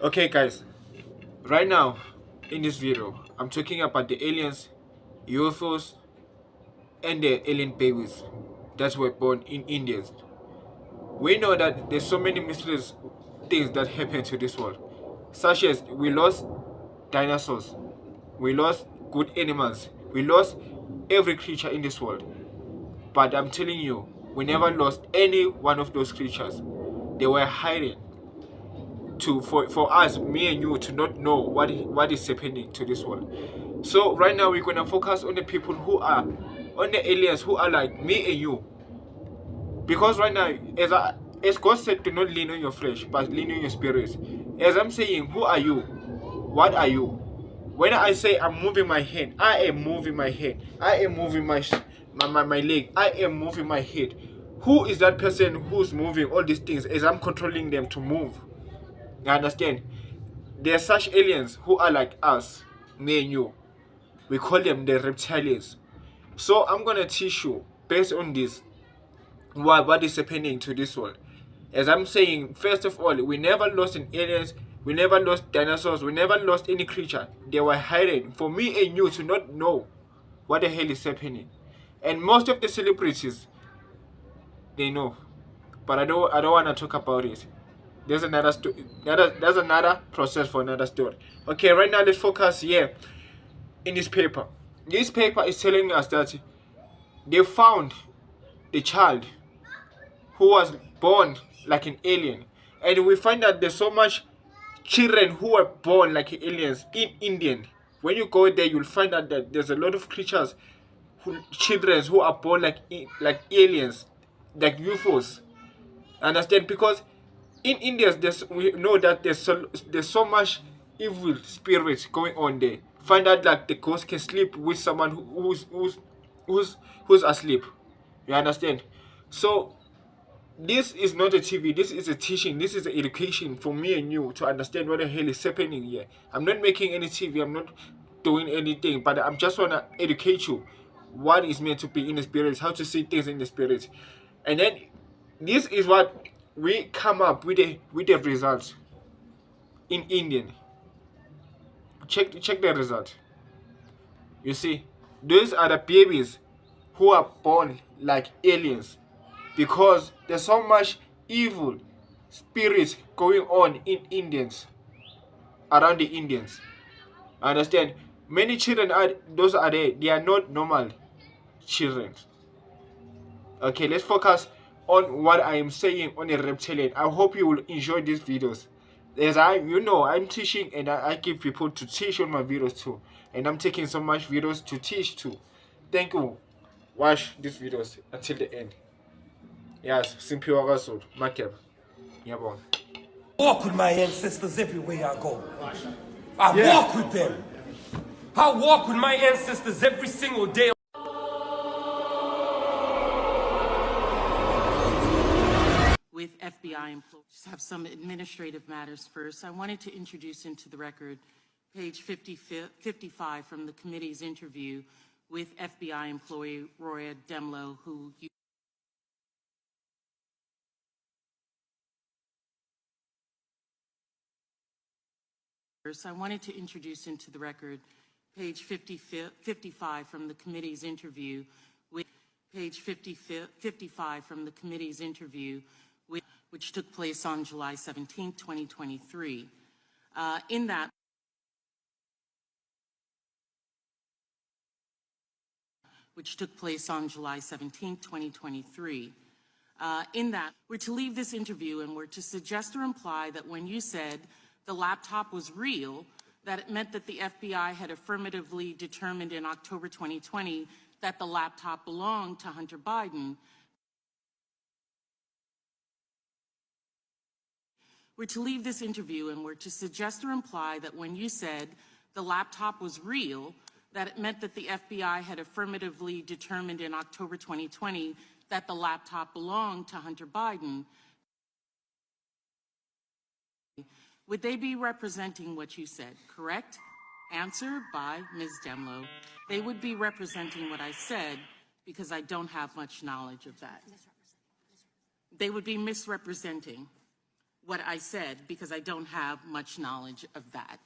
Okay, guys, right now in this video, I'm talking about the aliens, UFOs, and the alien babies that were born in India. We know that there's so many mysterious things that happen to this world, such as we lost dinosaurs, we lost good animals, we lost every creature in this world. But I'm telling you, we never lost any one of those creatures. They were hiding for us, me and you, to not know what is happening to this world. So right now we're gonna focus on the people who are on the aliens who are like me and you. Because right now, as God said, do not lean on your flesh, but lean on your spirits. As I'm saying, who are you? What are you? When I say I'm moving my hand, I am moving my hand. I am moving my leg. I am moving my head. Who is that person who's moving all these things as I'm controlling them to move? You understand? There are such aliens who are like us, me and you. We call them the reptilians. So I'm gonna teach you based on this what is happening to this world. As I'm saying, first of all, we never lost an aliens, we never lost dinosaurs, we never lost any creature. They were hiding for me and you to not know what the hell is happening. And most of the celebrities, they know, but I don't want to talk about it. There's another there's another process for another story. Okay, right now let's focus here in this paper. This paper is telling us that they found the child who was born like an alien, and we find that there's so much children who were born like aliens in Indian. When you go there, you'll find out that there's a lot of creatures, children who are born like aliens, like UFOs. Understand? Because in India, we know that there's so much evil spirits going on there. Find out like the ghost can sleep with someone who's asleep. You understand? So this is not a TV. This is a teaching. This is an education for me and you to understand what the hell is happening here. I'm not making any TV. I'm not doing anything, but I'm just wanna educate you what is meant to be in the spirits, how to see things in the spirits, and then this is what we come up with the results in Indian. Check the result. You see, those are the babies who are born like aliens because there's so much evil spirits going on in Indians, around the Indians. Understand? Many children they are not normal children. Okay, let's focus on what I am saying on a reptilian. I hope you will enjoy these videos. As I'm teaching and I give people to teach on my videos too. And I'm taking so much videos to teach too. Thank you. Watch these videos until the end. Yes, simphiwe Makeb. Yeah, bon. Walk with my ancestors everywhere I go. Walk with them. I walk with my ancestors every single day. With FBI employees. Have some administrative matters first. I wanted to introduce into the record page 55 from the committee's interview with FBI employee Roya Demlow, who you I wanted to introduce into the record page 55 from the committee's interview with page 55 from the committee's interview which took place on July 17, 2023. In that, which took place on July 17, 2023. In that, we're to leave this interview and we're to suggest or imply that when you said the laptop was real, that it meant that the FBI had affirmatively determined in October 2020 that the laptop belonged to Hunter Biden. We're to leave this interview and we're to suggest or imply that when you said the laptop was real, that it meant that the FBI had affirmatively determined in October 2020 that the laptop belonged to Hunter Biden. Would they be representing what you said, correct? Answer by Ms. Demlow. They would be representing what I said because I don't have much knowledge of that. They would be misrepresenting. what I said because I don't have much knowledge of that.